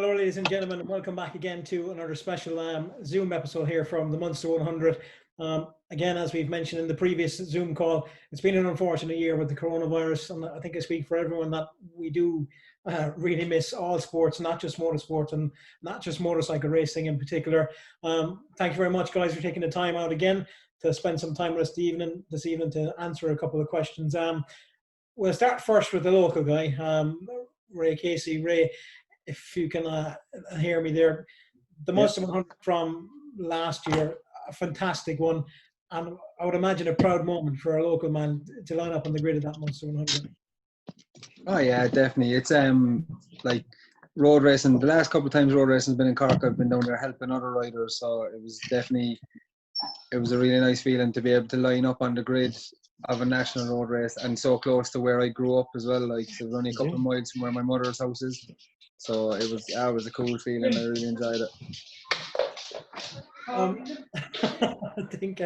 Hello, ladies and gentlemen, and welcome back again to another special Zoom episode here from the Munster 100. Again, as we've mentioned in the previous Zoom call, it's been an unfortunate year with the coronavirus, and I think I speak for everyone that we do really miss all sports, not just motorsports and not just motorcycle racing in particular. Thank you very much, guys, for taking the time out again to spend some time with us this evening to answer a couple of questions. We'll start first with the local guy, Ray Casey. Ray, if you can hear me there, the Munster 100 from last year, a fantastic one, and I would imagine a proud moment for a local man to line up on the grid of that Munster 100. Oh yeah, definitely. It's like road racing. The last couple of times road racing has been in Cork, I've been down there helping other riders, so it was a really nice feeling to be able to line up on the grid of a national road race and so close to where I grew up as well. Like, so it was only a couple of miles from where my mother's house is. So it was a cool feeling. I really enjoyed it. I think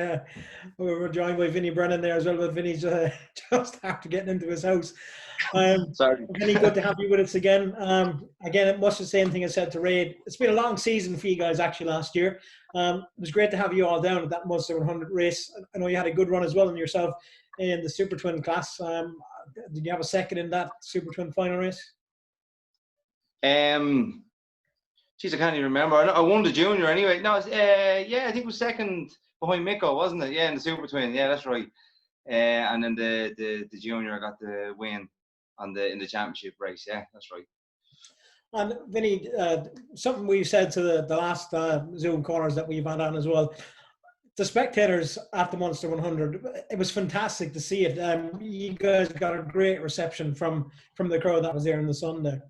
we were joined by Vinny Brennan there as well, but Vinny's just after getting into his house. Sorry. Vinny, good to have you with us again. Again, much the same thing I said to Ray. It's been a long season for you guys actually last year. It was great to have you all down at that Munster 100 race. I know you had a good run as well in yourself in the Super Twin class. Did you have a second in that Super Twin final race? Geez, I can't even remember. I won the junior anyway. No, I think it was second behind Mikko, wasn't it? Yeah, in the Super Twin. Yeah, that's right. And then the junior, I got the win in the championship race. Yeah, that's right. And Vinny, something we've said to the last Zoom corners that we've had on as well. The spectators at the Munster 100, it was fantastic to see it. You guys got a great reception from the crowd that was there in the sun there.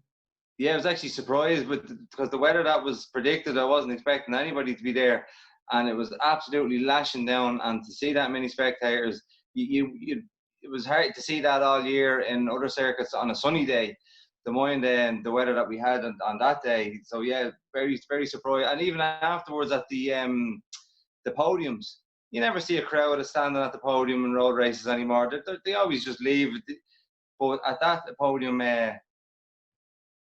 Yeah, I was actually surprised because the weather that was predicted, I wasn't expecting anybody to be there, and it was absolutely lashing down. And to see that many spectators, it was hard to see that all year in other circuits on a sunny day. The mind and the weather that we had on that day. So yeah, very very surprised. And even afterwards at the podiums, you never see a crowd standing at the podium in road races anymore. They always just leave. But at that podium.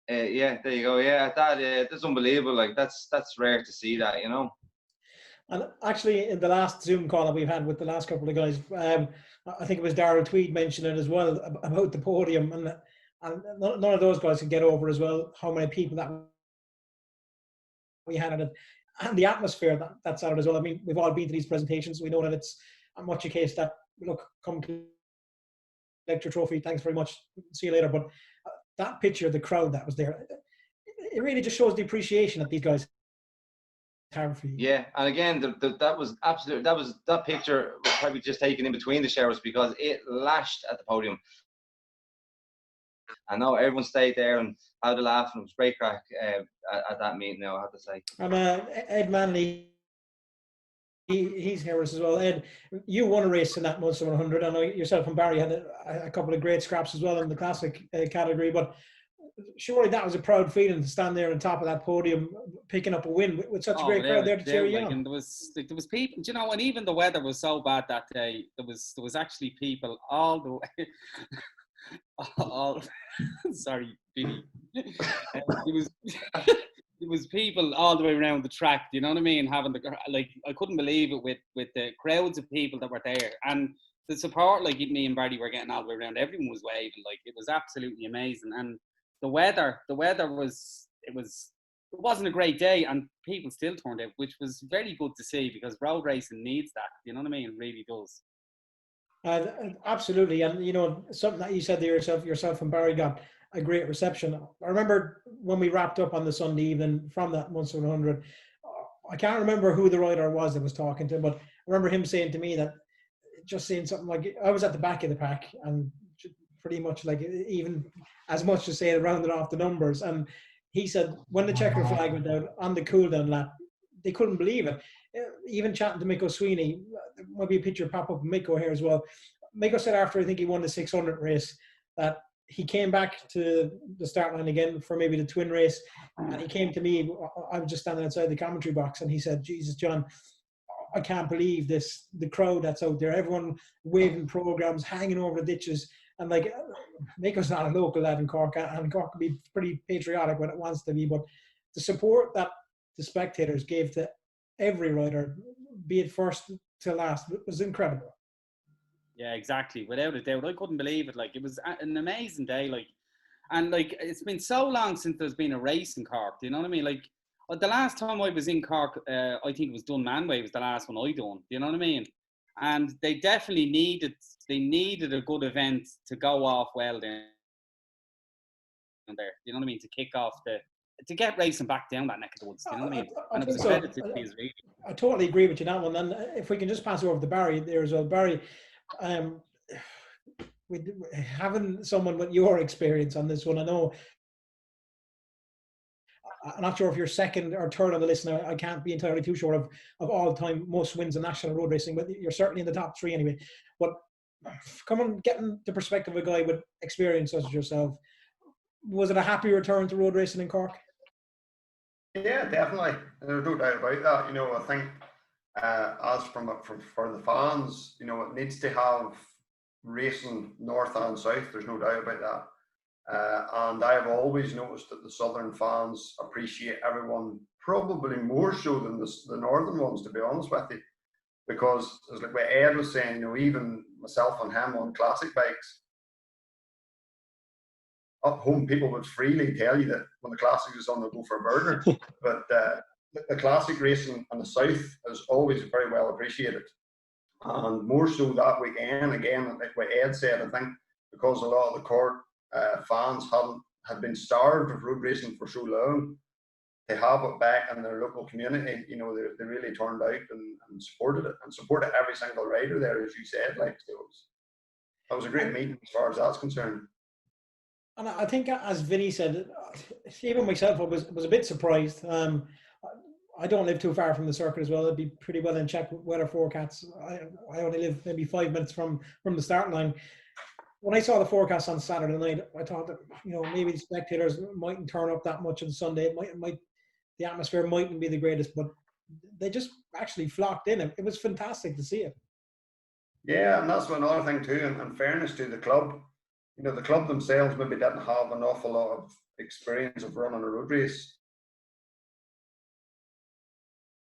Yeah, there you go. Yeah, that's unbelievable. Like that's rare to see that, you know. And actually, in the last Zoom call that we've had with the last couple of guys, I think it was Darrell Tweed mentioned it as well about the podium, and none of those guys could get over as well how many people that we had in it, and the atmosphere that's out as well. I mean, we've all been to these presentations. We know that it's much a case that look, come collect your trophy. Thanks very much. See you later. But that picture of the crowd that was there, it really just shows the appreciation that these guys have for you. Yeah, and again, that was absolute. That picture was probably just taken in between the showers because it lashed at the podium. I know everyone stayed there and had a laugh, and it was great crack at that meeting. Now I have to say. And Ed Manley, he's here as well. Ed, you won a race in that Munster 100. I know yourself and Barry had a couple of great scraps as well in the classic category, but surely that was a proud feeling to stand there on top of that podium picking up a win with such a great crowd there to cheer you on. And there was people, you know, and even the weather was so bad that day, there was actually people all the way sorry, Vinny. There was people all the way around the track, you know what I mean? Having I couldn't believe it with the crowds of people that were there, and the support, like me and Barry were getting all the way around. Everyone was waving, like it was absolutely amazing. And the weather it wasn't a great day, and people still turned out, which was very good to see because road racing needs that, you know what I mean? It really does. Absolutely, and you know something that you said there yourself and Barry got a great reception. I remember when we wrapped up on the Sunday evening from that Munster 100, I can't remember who the rider was that was talking to him, but I remember him saying to me that, just saying something like, I was at the back of the pack and pretty much like even as much as saying rounded off the numbers. And he said when the checker flag went out on the cool down lap, they couldn't believe it. Even chatting to Mikko Sweeney, there might be a picture pop up of Mikko here as well. Mikko said after I think he won the 600 race that he came back to the start line again for maybe the twin race, and he came to me. I was just standing outside the commentary box, and he said, "Jesus, John, I can't believe this. The crowd that's out there, everyone waving programs, hanging over the ditches, and like Mikko's not a local lad in Cork, and Cork can be pretty patriotic when it wants to be, but the support that the Spectators gave to every rider, be it first to last, was incredible. Yeah, exactly. Without a doubt, I couldn't believe it. Like, it was an amazing day. Like, and like, it's been so long since there's been a race in Cork. Do you know what I mean? Like, the last time I was in Cork, I think it was Dunmanway was the last one I done. Do you know what I mean? And they definitely needed a good event to go off well there. You know what I mean? To kick off to get racing back down that neck of the woods. Do you know what I mean? And it was a credit to these really. I totally agree with you on that one. And if we can just pass over to Barry there as well, Barry. Having someone with your experience on this one, I know I'm not sure if you're second or third on the list now. I can't be entirely too sure of all-time most wins in national road racing, but you're certainly in the top 3 anyway. But come on, getting the perspective of a guy with experience such as yourself, was it a happy return to road racing in Cork? Yeah, definitely. There's no doubt about that. You know, I think as for the fans, you know, it needs to have racing north and south. There's no doubt about that. And I've always noticed that the southern fans appreciate everyone probably more so than the northern ones, to be honest with you, because it's like what Ed was saying, you know, even myself and him on classic bikes, up home people would freely tell you that when the classic is on, they'll go for a burger. But the classic racing in the south is always very well appreciated, and more so that weekend. Again, like what Ed said, I think because a lot of the Cork fans had been starved of road racing for so long, they have it back in their local community. You know, they really turned out and supported it, and supported every single rider there, as you said. Like, that was a great meeting as far as that's concerned. And I think, as Vinny said, even myself, I was a bit surprised. I don't live too far from the circuit as well. I'd be pretty well in check with weather forecasts. I only live maybe 5 minutes from the start line. When I saw the forecast on Saturday night, I thought that, you know, maybe the Spectators mightn't turn up that much on Sunday. The atmosphere mightn't be the greatest, but they just actually flocked in. It was fantastic to see it. Yeah, and that's another thing too. And in fairness to the club, you know, the club themselves maybe didn't have an awful lot of experience of running a road race,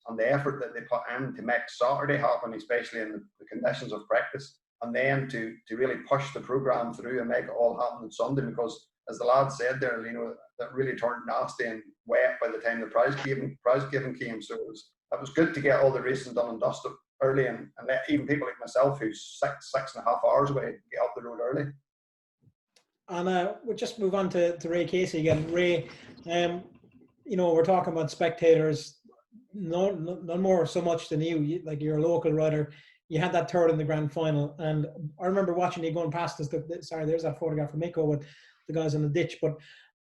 and the effort that they put in to make Saturday happen, especially in the conditions of practice, and then to really push the programme through and make it all happen on Sunday, because as the lad said there, you know, that really turned nasty and wet by the time the prize giving came. So it was good to get all the racing done and dusted early, and let even people like myself, who's 6.5 hours away, get up the road early. And we'll just move on to Ray Casey again. Ray, you know, we're talking about Spectators, none more so much than you. Like, you're a local rider. You had that third in the grand final, and I remember watching you going past us. Sorry, there's that photograph from Miko with the guys in the ditch. But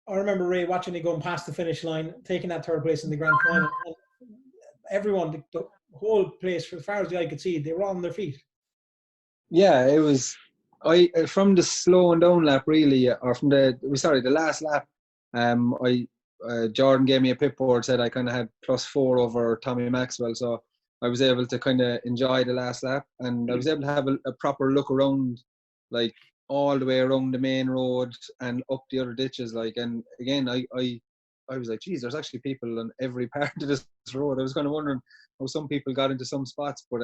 I remember, Ray, watching you going past the finish line, taking that third place in the grand final. And everyone, the whole place, as far as the eye could see, they were all on their feet. Yeah, it was. From the slowing down lap, really, or from the last lap, Jordan gave me a pit board, said I kind of had +4 over Tommy Maxwell, so I was able to kind of enjoy the last lap, and I was able to have a proper look around, like all the way around the main road and up the other ditches, like. And again, I was like, geez, there's actually people on every part of this road. I was kind of wondering how some people got into some spots, but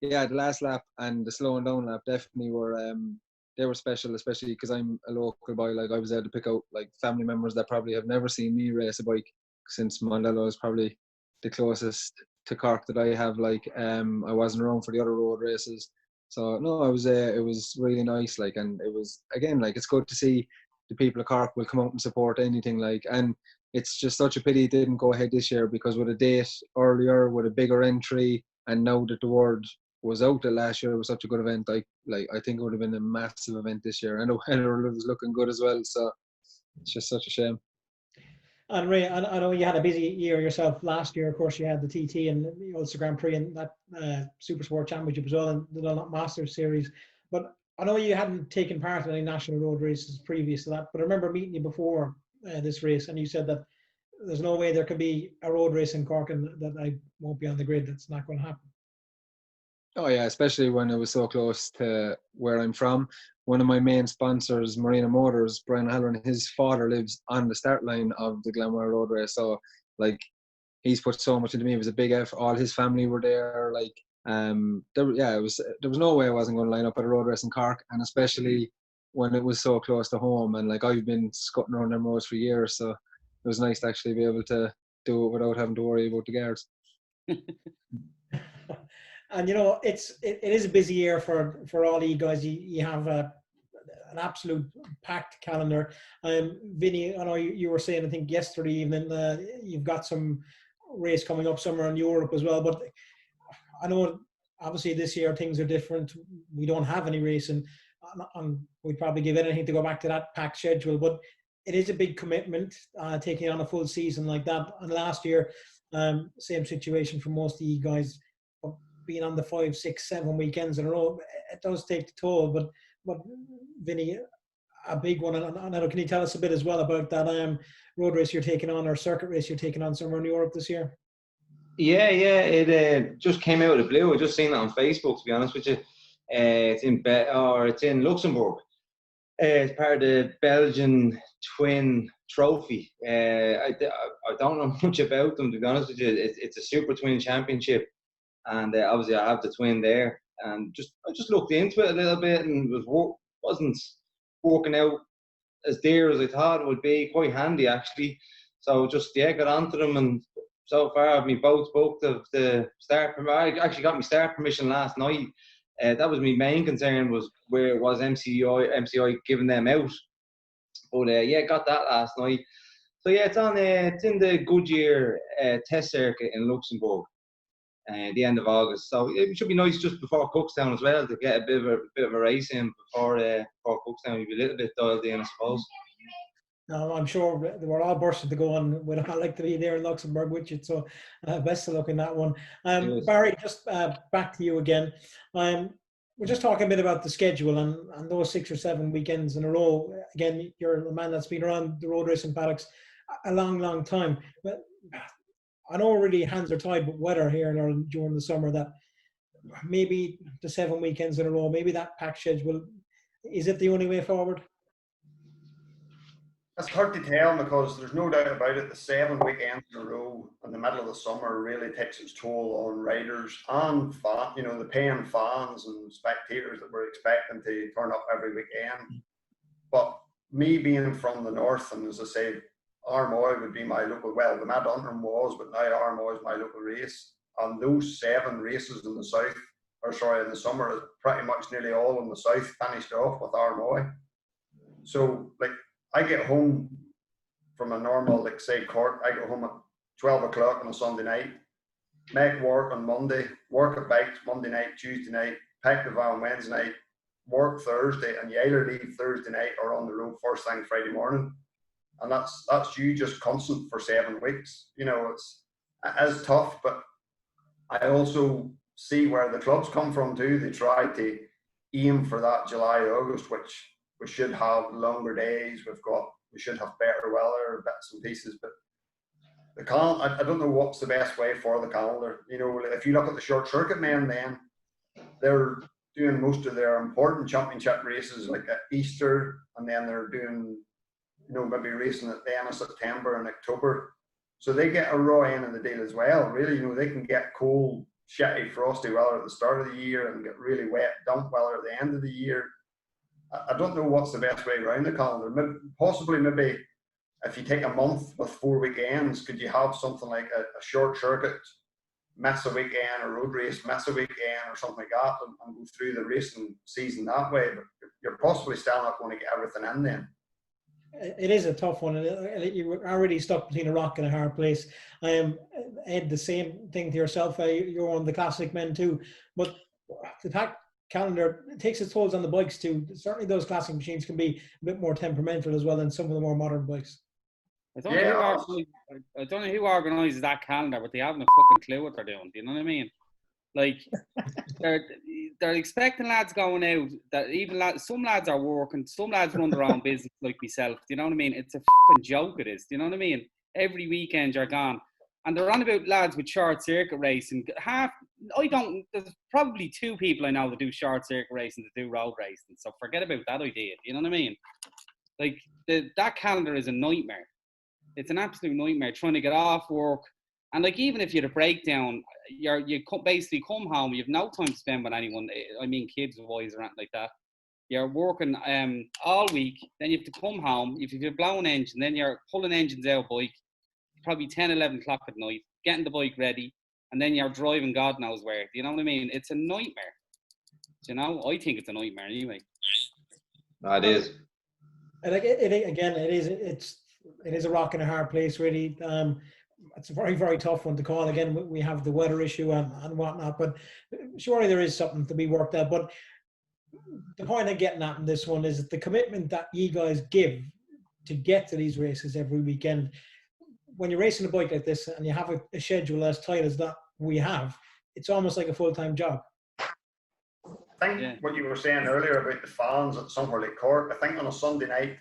yeah, the last lap and the slowing down lap definitely were they were special, especially because I'm a local boy. Like, I was able to pick out like family members that probably have never seen me race a bike, since Mondello is probably the closest to Cork that I have. Like, I wasn't around for the other road races, so no, it was really nice. Like, and it was, again, like, it's good to see the people of Cork will come out and support anything, like. And it's just such a pity it didn't go ahead this year, because with a date earlier, with a bigger entry, and now that the word was out that last year was such a good event, I think it would have been a massive event this year, and the weather was looking good as well, so it's just such a shame. And Ray, I know you had a busy year yourself last year. Of course, you had the TT and the Ulster Grand Prix and that Supersport Championship as well, and the Mondello Masters series. But I know you hadn't taken part in any national road races previous to that, but I remember meeting you before this race, and you said that there's no way there could be a road race in Cork and that I won't be on the grid. That's not going to happen. Oh yeah, especially when it was so close to where I'm from. One of my main sponsors, Marina Motors, Brian Halloran, his father lives on the start line of the Glenmore Road Race. So like he's put so much into me. It was a big effort. All his family were there. Like there was no way I wasn't going to line up at a road race in Cork, and especially when it was so close to home. And like I've been scutting around them roads for years, so it was nice to actually be able to do it without having to worry about the guards. And you know, it is a busy year for all you guys. You have an absolute packed calendar. Vinny, I know you were saying, I think yesterday evening, you've got some race coming up somewhere in Europe as well. But I know obviously this year things are different. We don't have any racing, and we'd probably give anything to go back to that packed schedule. But it is a big commitment taking on a full season like that. And last year, same situation for most of you guys. Being on the 5, 6, 7 weekends in a row, it does take the toll. But Vinny, a big one. And can you tell us a bit as well about that road race you're taking on, or circuit race you're taking on somewhere in Europe this year? Yeah. It just came out of the blue. I just seen it on Facebook, to be honest with you. It's in Luxembourg. It's part of the Belgian Twin Trophy. I don't know much about them, to be honest with you. It's a Super Twin Championship. And obviously I have the twin there, and I just looked into it a little bit, and wasn't working out as dear as I thought it would be. Quite handy actually. So just got onto them, and so far I've me boats booked of the start. I actually got my start permission last night. That was my main concern, was where it was MCI giving them out. But got that last night. So yeah, it's in the Goodyear test circuit in Luxembourg. The end of August, so it should be nice just before Cookstown as well to get a bit of a race in before Cookstown. You'd be a little bit dialed in, I suppose. No, I'm sure we're all bursting to go on. We'd all like to be there in Luxembourg with you, so best of luck in that one. Barry, just back to you again. We're just talking a bit about the schedule and those 6 or 7 weekends in a row. Again, you're a man that's been around the road racing paddocks a long time. But I know really hands are tied with weather here in Ireland during the summer, that maybe the 7 weekends in a row, maybe that pack schedule, is it the only way forward? It's hard to tell, because there's no doubt about it, the 7 weekends in a row in the middle of the summer really takes its toll on riders and the paying fans and spectators that we're expecting to turn up every weekend. But me being from the north, and as I say, Armoy would be my local, well, the Mad Antrim was, but now Armoy is my local race. And those 7 races in the south, in the summer, is pretty much nearly all in the south, finished off with Armoy. So, like, I get home from a normal, like, say, Cork, I get home at 12 o'clock on a Sunday night, make work on Monday, work at bikes Monday night, Tuesday night, pack the van Wednesday night, work Thursday, and you either leave Thursday night or on the road first thing Friday morning. And that's you just constant for 7 weeks. You know, it is tough, but I also see where the clubs come from too. They try to aim for that July, August, which we should have longer days. We should have better weather, bits and pieces. But I don't know what's the best way for the calendar. You know, if you look at the short circuit men, then they're doing most of their important championship races like at Easter, and then they're doing, maybe racing at the end of September and October. So they get a raw end of the deal as well. Really, they can get cold, shitty, frosty weather at the start of the year and get really wet, damp weather at the end of the year. I don't know what's the best way around the calendar. Possibly maybe if you take a month with 4 weekends, could you have something like a short circuit, miss a weekend, a road race, miss a weekend or something like that, and go through the racing season that way? But you're possibly still not going to get everything in then. It is a tough one, and you're already stuck between a rock and a hard place. Ed, the same thing to yourself. You're on the classic men too, but the pack calendar takes its tolls on the bikes too. Certainly, those classic machines can be a bit more temperamental as well than some of the more modern bikes. I don't know who organises that calendar, but they haven't a fucking clue what they're doing. Do you know what I mean? Like, they're expecting lads going out, that some lads are working, some lads run their own business like myself. Do you know what I mean? It's a fucking joke, it is. Do you know what I mean? Every weekend you're gone. And they're on about lads with short circuit racing. There's probably 2 people I know that do short circuit racing that do road racing. So forget about that idea. You know what I mean? Like, that calendar is a nightmare. It's an absolute nightmare trying to get off work. And like, even if you had a breakdown, you basically come home, you have no time to spend with anyone. I mean, kids or boys or anything like that. You're working all week, then you have to come home. If you've blown engine, then you're pulling engines out of bike, probably 10, 11 o'clock at night, getting the bike ready, and then you're driving God knows where. Do you know what I mean? It's a nightmare. Do you know? I think it's a nightmare anyway. It is. And it is a rock and a hard place, really. It's a very, very tough one to call. Again, we have the weather issue and whatnot, but surely there is something to be worked out. But the point I'm getting at in this one is that the commitment that you guys give to get to these races every weekend, when you're racing a bike like this and you have a schedule as tight as that we have, it's almost like a full-time job. I think what you were saying earlier about the fans at somewhere like Cork, I think on a Sunday night,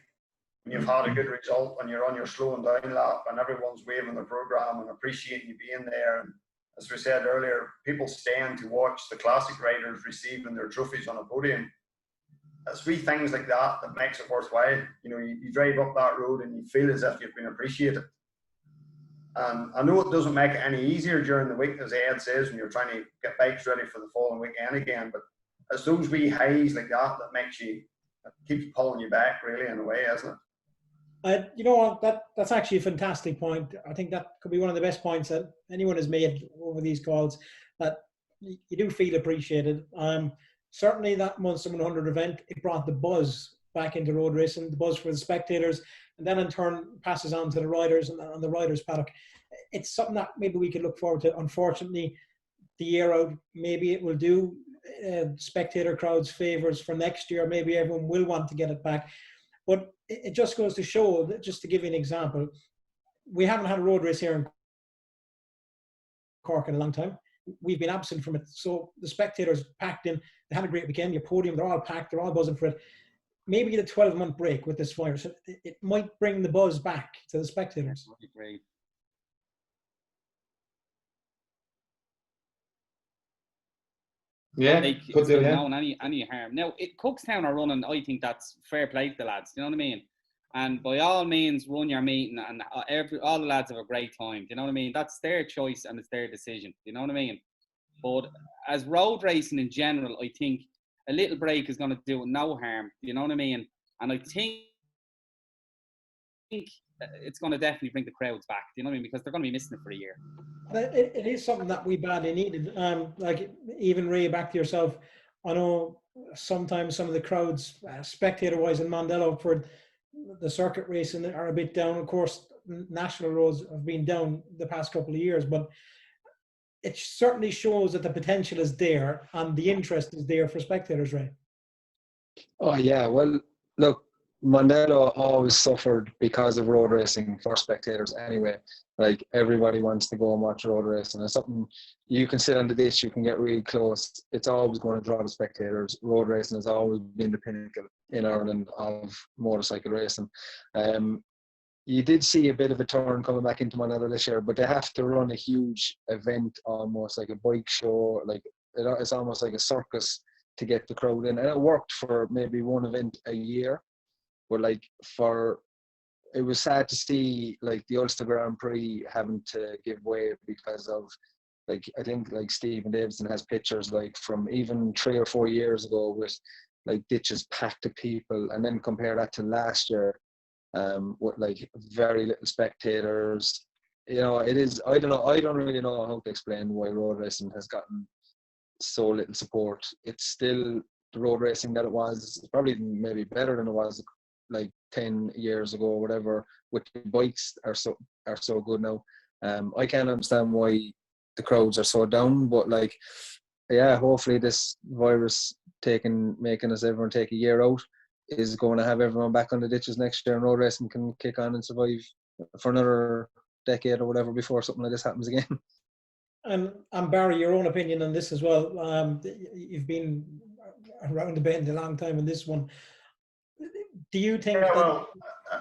when you've had a good result and you're on your slowing down lap and everyone's waving their programme and appreciating you being there, and as we said earlier, people staying to watch the classic riders receiving their trophies on a podium. It's wee things like that that makes it worthwhile. You know, you drive up that road and you feel as if you've been appreciated. And I know it doesn't make it any easier during the week, as Ed says, when you're trying to get bikes ready for the following weekend again, but it's those wee highs like that that keeps pulling you back, really, in a way, isn't it? You know what? That's actually a fantastic point. I think that could be one of the best points that anyone has made over these calls, that you do feel appreciated. Certainly that Munster 100 event, it brought the buzz back into road racing, the buzz for the spectators, and then in turn passes on to the riders and the riders' paddock. It's something that maybe we could look forward to. Unfortunately, the year out, maybe it will do spectator crowds favours for next year. Maybe everyone will want to get it back. But it just goes to show, that, just to give you an example, we haven't had a road race here in Cork in a long time. We've been absent from it. So the spectators packed in, they had a great weekend, your podium, they're all packed, they're all buzzing for it. Maybe the 12-month break with this virus, it might bring the buzz back to the spectators. Great. Yeah, Like, could do, yeah. Any harm. Now, Cookstown are running, I think that's fair play to the lads, you know what I mean? And by all means, run your meeting, and all the lads have a great time, you know what I mean? That's their choice and it's their decision, you know what I mean? But as road racing in general, I think a little break is going to do no harm, you know what I mean? And I think it's going to definitely bring the crowds back, you know what I mean? Because they're going to be missing it for a year. It is something that we badly needed. Like, even Ray, back to yourself, I know sometimes some of the crowds, spectator-wise in Mondello for the circuit racing, are a bit down. Of course, national roads have been down the past couple of years, but it certainly shows that the potential is there and the interest is there for spectators, Ray. Oh yeah, well, look, Mondello always suffered because of road racing for spectators anyway. Like, everybody wants to go and watch road racing. It's something you can sit on the ditch, you can get really close. It's always going to draw the spectators. Road racing has always been the pinnacle in Ireland of motorcycle racing. You did see a bit of a turn coming back into Mondello this year, but they have to run a huge event, almost like a bike show. Like, it's almost like a circus to get the crowd in. And it worked for maybe one event a year. But like, it was sad to see like the Ulster Grand Prix having to give way because of, like, I think like Stephen Davison has pictures like from even 3 or 4 years ago with like ditches packed of people, and then compare that to last year with like very little spectators. You know, it is, I don't really know how to explain why road racing has gotten so little support. It's still the road racing that it was. It's probably maybe better than it was like 10 years ago or whatever, with the bikes are so good now. I can't understand why the crowds are so down, but like, yeah, hopefully this virus making us everyone take a year out is going to have everyone back on the ditches next year, and road racing can kick on and survive for another decade or whatever before something like this happens again. And Barry, your own opinion on this as well. You've been around the bend a long time in this one. Do you think? Yeah, well,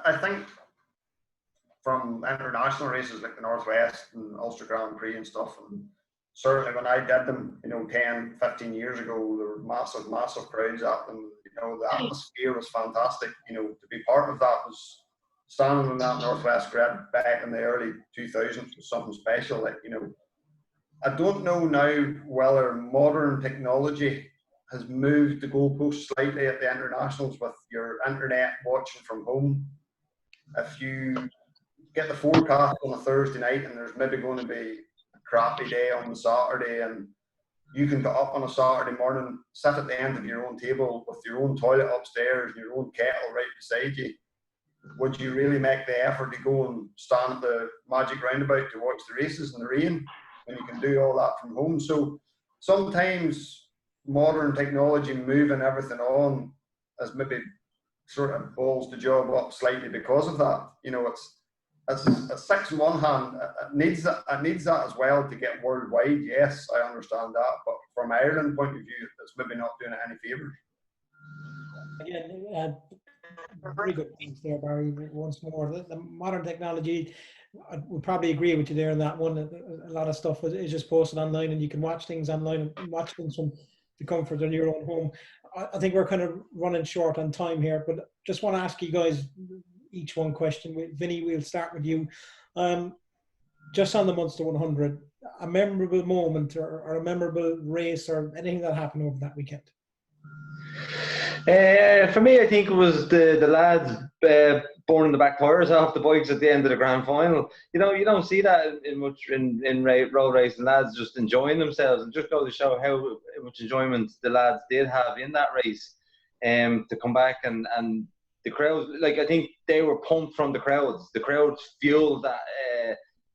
I think from international races like the Northwest and Ulster Grand Prix and stuff. And certainly when I did them, 10, 15 years ago, there were massive, massive crowds at them. The atmosphere was fantastic. To be part of that was standing on that Northwest grid back in the early 2000s was something special. I don't know now whether modern technology has moved the goalpost slightly at the internationals with your internet watching from home. If you get the forecast on a Thursday night and there's maybe going to be a crappy day on the Saturday, and you can get up on a Saturday morning, sit at the end of your own table with your own toilet upstairs and your own kettle right beside you, would you really make the effort to go and stand at the Magic Roundabout to watch the races in the rain when you can do all that from home? So sometimes modern technology moving everything on has maybe sort of balls the job up slightly because of that. It's a 6 in one hand. It needs that as well to get worldwide. Yes, I understand that, but from Ireland point of view, it's maybe not doing it any favours. Again, very good points there, Barry. Once more, the modern technology, I would probably agree with you there on that one. A lot of stuff is just posted online, and you can watch things online and watch things from the comfort of your own home. I think we're kind of running short on time here, but just want to ask you guys each one question. Vinny, we'll start with you. Just on the Munster 100, a memorable moment or a memorable race or anything that happened over that weekend? For me, I think it was the lads burning the back tires off the bikes at the end of the grand final. You don't see that in road racing. Lads just enjoying themselves, and just goes to show how much enjoyment the lads did have in that race. To come back and the crowds, I think they were pumped from the crowds. The crowds fueled that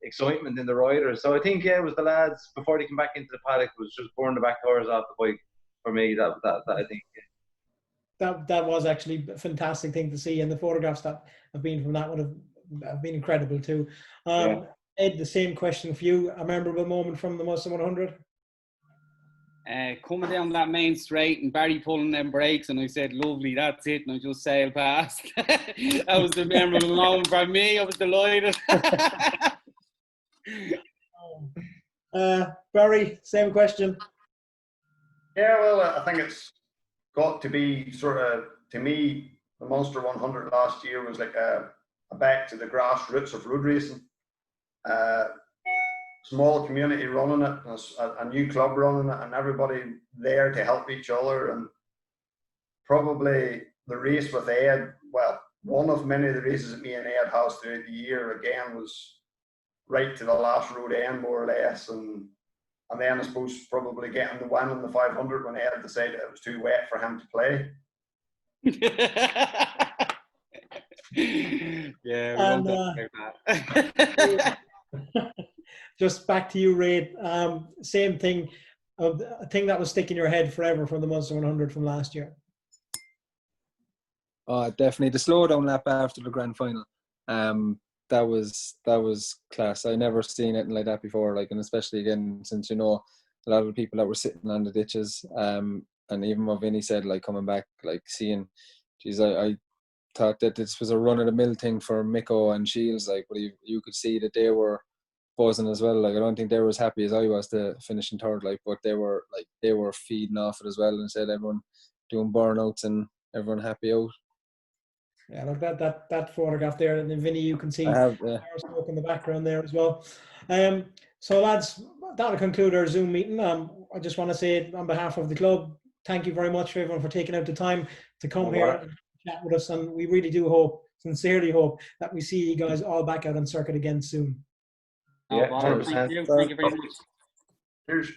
excitement in the riders. So I think it was the lads before they came back into the paddock was just burning the back tires off the bike. For me, that I think. That was actually a fantastic thing to see, and the photographs that have been from that would have been incredible too. Ed, the same question for you. A memorable moment from the Munster 100? Coming down that main straight and Barry pulling them brakes, and I said, lovely, that's it, and I just sailed past. That was the memorable moment for me. I was delighted. Barry, same question. Yeah, well, I think it's got to be sort of, to me, the Munster 100 last year was like a back to the grassroots of road racing. Small community running it, a new club running it, and everybody there to help each other. And probably the race with Ed, well, one of many of the races that me and Ed has throughout the year, again, was right to the last road end, more or less. And then I suppose probably getting the win in the 500 when Ed decided it was too wet for him to play. Yeah, we won't talk about that. Just back to you, Ray. Same thing, a thing that was sticking in your head forever from the Munster 100 from last year. Oh, definitely the slowdown lap after the grand final. That was class. I never seen anything like that before. And especially again, since a lot of the people that were sitting on the ditches, and even what Vinny said, coming back, seeing, geez, I thought that this was a run of the mill thing for Miko and Shields, but you could see that they were buzzing as well. I don't think they were as happy as I was to finish in third, but they were feeding off it as well, and said everyone doing burnouts and everyone happy out. Yeah, look, that photograph there, and then Vinny, you can see smoke in the background there as well. So lads, that'll conclude our Zoom meeting. I just want to say on behalf of the club, thank you very much for everyone for taking out the time to come here and chat with us, and we really do sincerely hope that we see you guys all back out on circuit again soon. Yeah, 100%. Thank you very much. Cheers.